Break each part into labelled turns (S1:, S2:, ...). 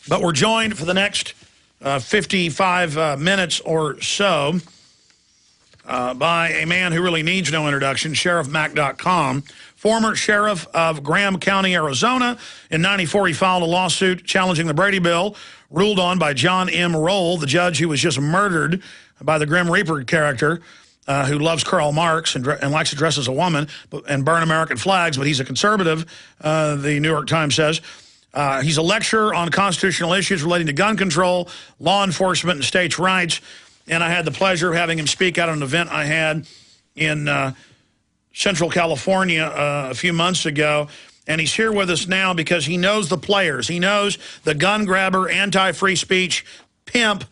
S1: But we're joined for the next 55 minutes or so by a man who really needs no introduction, SheriffMack.com. Former sheriff of Graham County, Arizona. In '94, he filed a lawsuit challenging the Brady Bill, ruled on by John M. Roll, the judge who was just murdered by the Grim Reaper character, who loves Karl Marx and likes to dress as a woman and burn American flags, but he's a conservative, the New York Times says. He's a lecturer on constitutional issues relating to gun control, law enforcement, and states' rights. And I had the pleasure of having him speak at an event I had in Central California a few months ago. And he's here with us now because he knows the players. He knows the gun grabber, anti-free speech pimp,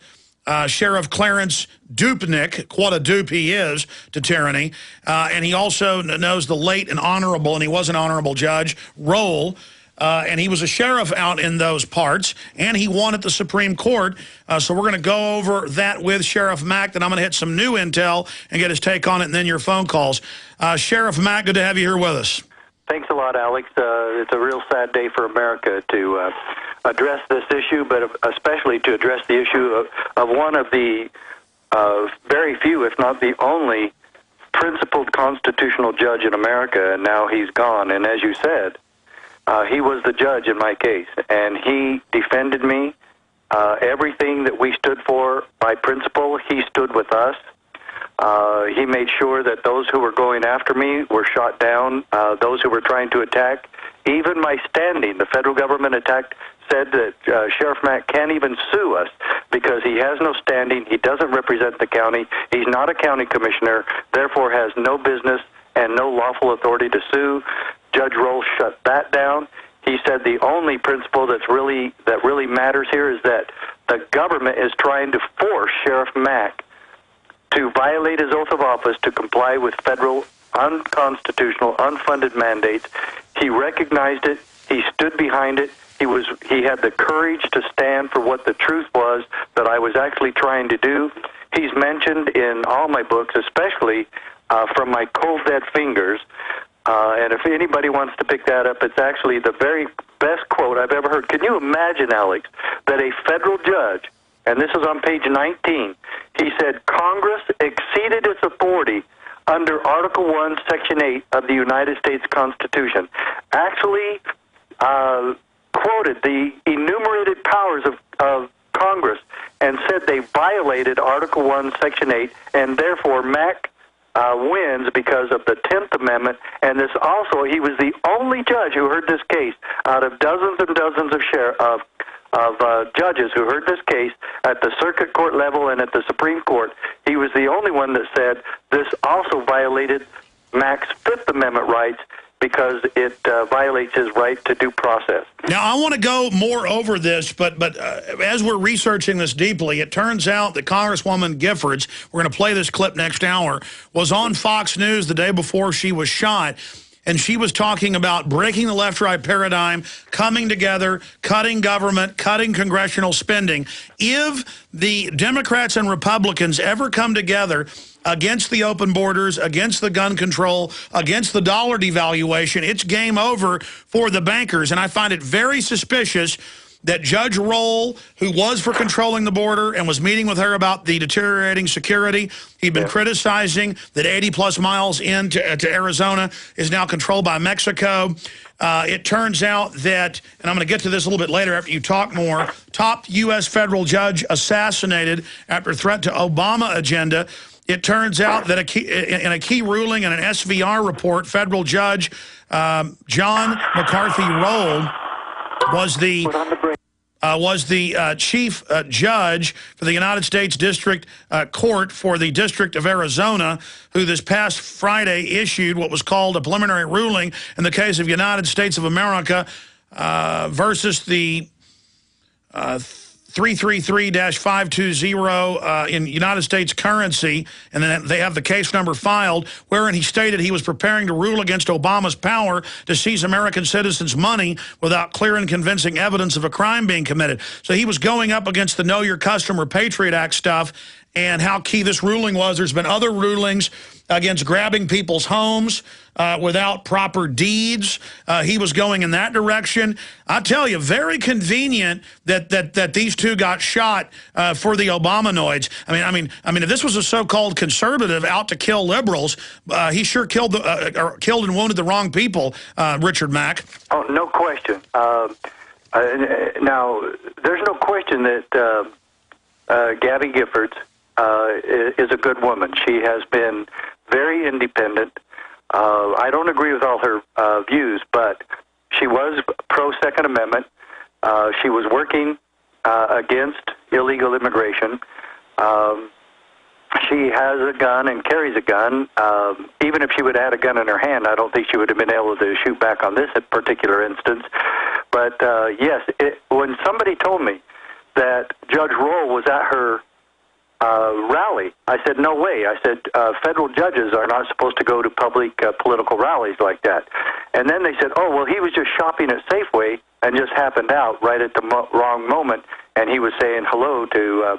S1: Sheriff Clarence Dupnik, what a dupe he is to tyranny. And he also knows the late and honorable, and he was an honorable judge, Roll. And he was a sheriff out in those parts, and he won at the Supreme Court. So we're going to go over that with Sheriff Mack, then I'm going to hit some new intel and get his take on it, and then your phone calls. Sheriff Mack, good to have you here with us.
S2: Thanks a lot, Alex. It's a real sad day for America to address this issue, but especially to address the issue of one of the very few, if not the only, principled constitutional judge in America, and now he's gone. And as you said, he was the judge in my case, and he defended me. Everything that we stood for by principle, he stood with us. He made sure that those who were going after me were shot down, those who were trying to attack. Even my standing, the federal government said that Sheriff Mack can't even sue us because he has no standing, he doesn't represent the county, he's not a county commissioner, therefore has no business and no lawful authority to sue. Judge Roll shut that down. He said the only principle that really matters here is that the government is trying to force Sheriff Mack to violate his oath of office to comply with federal unconstitutional, unfunded mandates. He recognized it. He stood behind it. He had the courage to stand for what the truth was that I was actually trying to do. He's mentioned in all my books, especially from my cold dead fingers. And if anybody wants to pick that up, it's actually the very best quote I've ever heard. Can you imagine, Alex, that a federal judge, and this is on page 19, he said, Congress exceeded its authority under Article 1, Section 8 of the United States Constitution. Actually quoted the enumerated powers of Congress and said they violated Article 1, Section 8, and therefore Mack wins because of the 10th Amendment. And this also, he was the only judge who heard this case out of dozens and dozens of judges who heard this case at the circuit court level and at the Supreme Court. He was the only one that said this also violated Mack's Fifth Amendment rights because it violates his right to due process.
S1: Now, I want to go more over this, but as we're researching this deeply, it turns out that Congresswoman Giffords, we're going to play this clip next hour, was on Fox News the day before she was shot, and she was talking about breaking the left-right paradigm, coming together, cutting government, cutting congressional spending. If the Democrats and Republicans ever come together against the open borders, against the gun control, against the dollar devaluation, it's game over for the bankers. And I find it very suspicious that Judge Roll, who was for controlling the border and was meeting with her about the deteriorating security, he'd been criticizing that 80-plus miles into Arizona is now controlled by Mexico. It turns out that, and I'm going to get to this a little bit later after you talk more, top U.S. federal judge assassinated after threat to Obama agenda. It turns out that in a key ruling in an SVR report, federal judge John McCarthy Roll was the chief judge for the United States District Court for the District of Arizona, who this past Friday issued what was called a preliminary ruling in the case of United States of America versus the 333-520 in United States currency, and then they have the case number filed, wherein he stated he was preparing to rule against Obama's power to seize American citizens' money without clear and convincing evidence of a crime being committed. So he was going up against the Know Your Customer Patriot Act stuff, and how key this ruling was. There's been other rulings against grabbing people's homes without proper deeds. He was going in that direction. I tell you, very convenient that these two got shot for the Obamanoids. I mean, if this was a so-called conservative out to kill liberals, he sure killed and wounded the wrong people. Richard Mack.
S2: Oh, no question. Now, there's no question that Gabby Giffords is a good woman. She has been very independent. I don't agree with all her views, but she was pro-Second Amendment. She was working against illegal immigration. She has a gun and carries a gun. Even if she would have had a gun in her hand, I don't think she would have been able to shoot back on this particular instance. But yes, when somebody told me that Judge Roll was at her rally, I said, no way. I said, federal judges are not supposed to go to public political rallies like that. And then they said, oh, well, he was just shopping at Safeway and just happened out right at the wrong moment, and he was saying hello to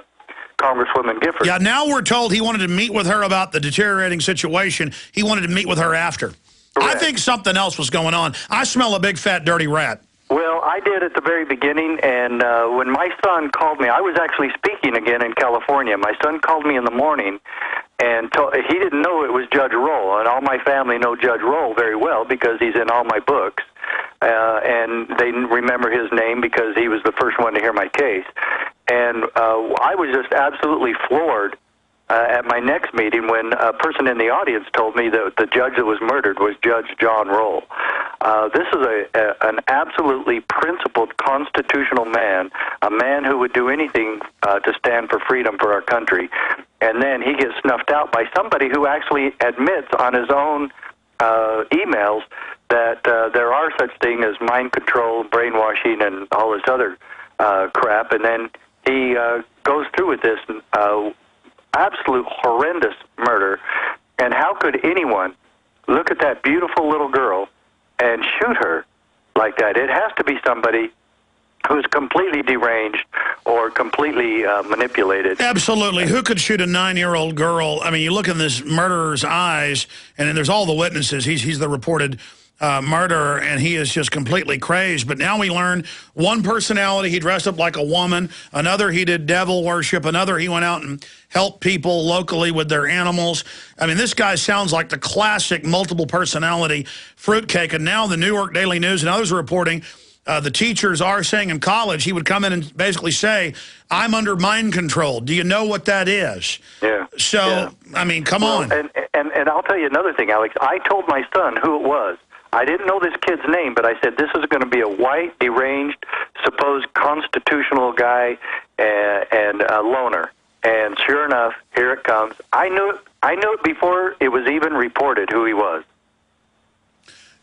S2: Congresswoman Giffords.
S1: Yeah, now we're told he wanted to meet with her about the deteriorating situation. He wanted to meet with her after.
S2: Correct.
S1: I think something else was going on. I smell a big, fat, dirty rat.
S2: Well, I did at the very beginning, and when my son called me, I was actually speaking again in California. My son called me in the morning, and he didn't know it was Judge Roll, and all my family know Judge Roll very well because he's in all my books, and they remember his name because he was the first one to hear my case. And I was just absolutely floored at my next meeting when a person in the audience told me that the judge that was murdered was Judge John Roll. This is an absolutely principled constitutional man, a man who would do anything to stand for freedom for our country. And then he gets snuffed out by somebody who actually admits on his own emails that there are such things as mind control, brainwashing, and all this other crap. And then he goes through with this absolute horrendous murder. And how could anyone look at that beautiful little girl and shoot her like that? It has to be somebody who's completely deranged or completely manipulated.
S1: Absolutely. Who could shoot a 9-year-old girl? I mean, you look in this murderer's eyes, and then there's all the witnesses. He's the reported murderer, and he is just completely crazed. But now we learn one personality, he dressed up like a woman. Another, he did devil worship. Another, he went out and helped people locally with their animals. I mean, this guy sounds like the classic multiple personality fruitcake. And now the New York Daily News and others are reporting the teachers are saying in college, he would come in and basically say, I'm under mind control. Do you know what that is?
S2: Yeah.
S1: So,
S2: yeah.
S1: I mean, come on.
S2: And I'll tell you another thing, Alex. I told my son who it was. I didn't know this kid's name, but I said, this is going to be a white, deranged, supposed constitutional guy and a loner. And sure enough, here it comes. I knew it before it was even reported who he was.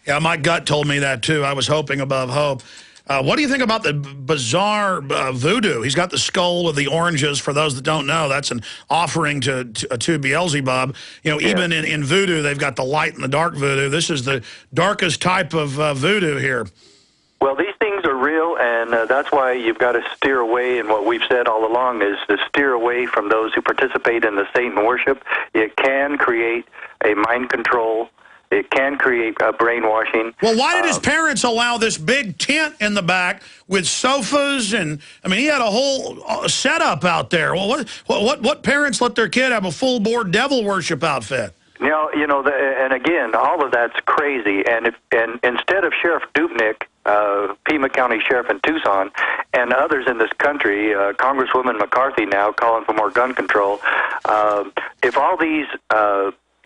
S1: Yeah, my gut told me that, too. I was hoping above hope. What do you think about the bizarre voodoo? He's got the skull with the oranges. For those that don't know, that's an offering to Beelzebub. You know, yeah. Even in voodoo, they've got the light and the dark voodoo. This is the darkest type of voodoo here.
S2: Well, these things are real, and that's why you've got to steer away, and what we've said all along is to steer away from those who participate in the Satan worship. It can create a mind control. It can create brainwashing.
S1: Well, why did his parents allow this big tent in the back with sofas? And, I mean, he had a whole setup out there. Well, what parents let their kid have a full-board devil worship outfit?
S2: And again, all of that's crazy. And instead of Sheriff Dupnik, Pima County Sheriff in Tucson, and others in this country, Congresswoman McCarthy now calling for more gun control, if all these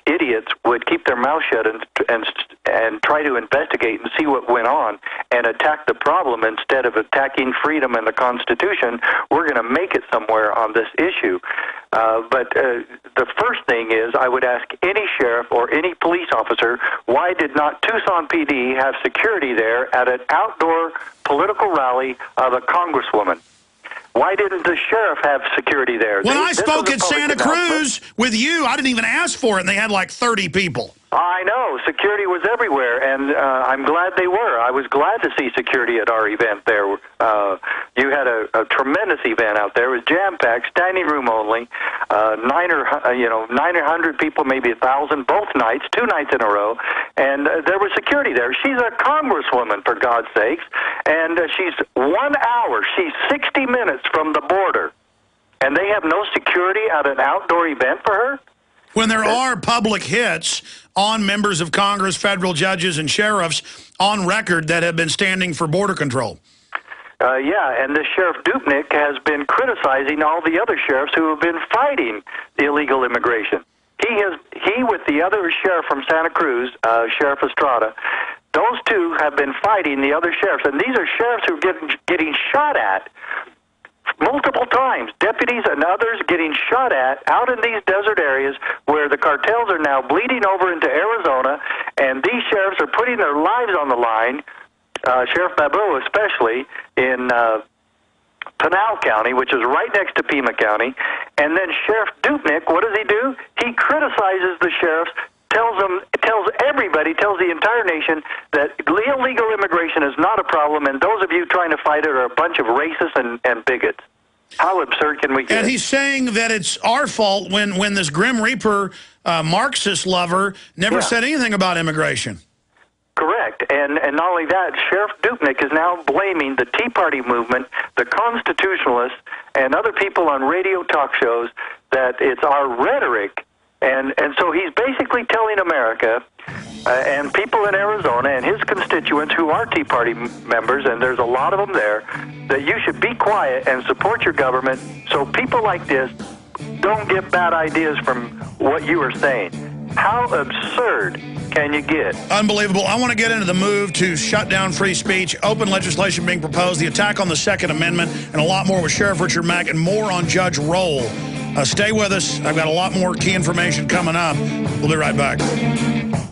S2: idiots would keep their mouth shut and try to investigate and see what went on and attack the problem instead of attacking freedom and the Constitution, we're going to make it somewhere on this issue. But the first thing is, I would ask any sheriff or any police officer, why did not Tucson PD have security there at an outdoor political rally of a congresswoman? Why didn't the sheriff have security there?
S1: When I spoke at Santa Cruz with you, I didn't even ask for it, and they had like 30 people.
S2: I know. Security was everywhere, and I'm glad they were. I was glad to see security at our event there. You had a tremendous event out there. It was jam-packed, standing room only, 900 people, maybe 1,000, both nights, 2 nights in a row, and there was security there. She's a congresswoman, for God's sakes, and she's 1 hour, she's 60 minutes from the border, and they have no security at an outdoor event for her?
S1: When there are public hits on members of Congress, federal judges, and sheriffs on record that have been standing for border control.
S2: Yeah, and this Sheriff Dupnik has been criticizing all the other sheriffs who have been fighting the illegal immigration. He with the other sheriff from Santa Cruz, Sheriff Estrada, those two have been fighting the other sheriffs, and these are sheriffs who are getting shot at multiple times, deputies and others getting shot at out in these desert areas where the cartels are now bleeding over into Arizona, and these sheriffs are putting their lives on the line, Sheriff Babu especially, in Pinal County, which is right next to Pima County. And then Sheriff Dupnik, what does he do? He criticizes the sheriffs, tells the entire nation that illegal immigration is not a problem, and those of you trying to fight it are a bunch of racists and bigots. How absurd can we get?
S1: And he's saying that it's our fault when this Grim Reaper Marxist lover never said anything about immigration.
S2: Correct. And not only that, Sheriff Dupnik is now blaming the Tea Party movement, the constitutionalists, and other people on radio talk shows that it's our rhetoric. And so he's basically telling America and people in Arizona and his constituents who are Tea Party members, and there's a lot of them there, that you should be quiet and support your government so people like this don't get bad ideas from what you are saying. How absurd can you get?
S1: Unbelievable. I want to get into the move to shut down free speech, open legislation being proposed, the attack on the Second Amendment, and a lot more with Sheriff Richard Mack and more on Judge Roll. Stay with us. I've got a lot more key information coming up. We'll be right back.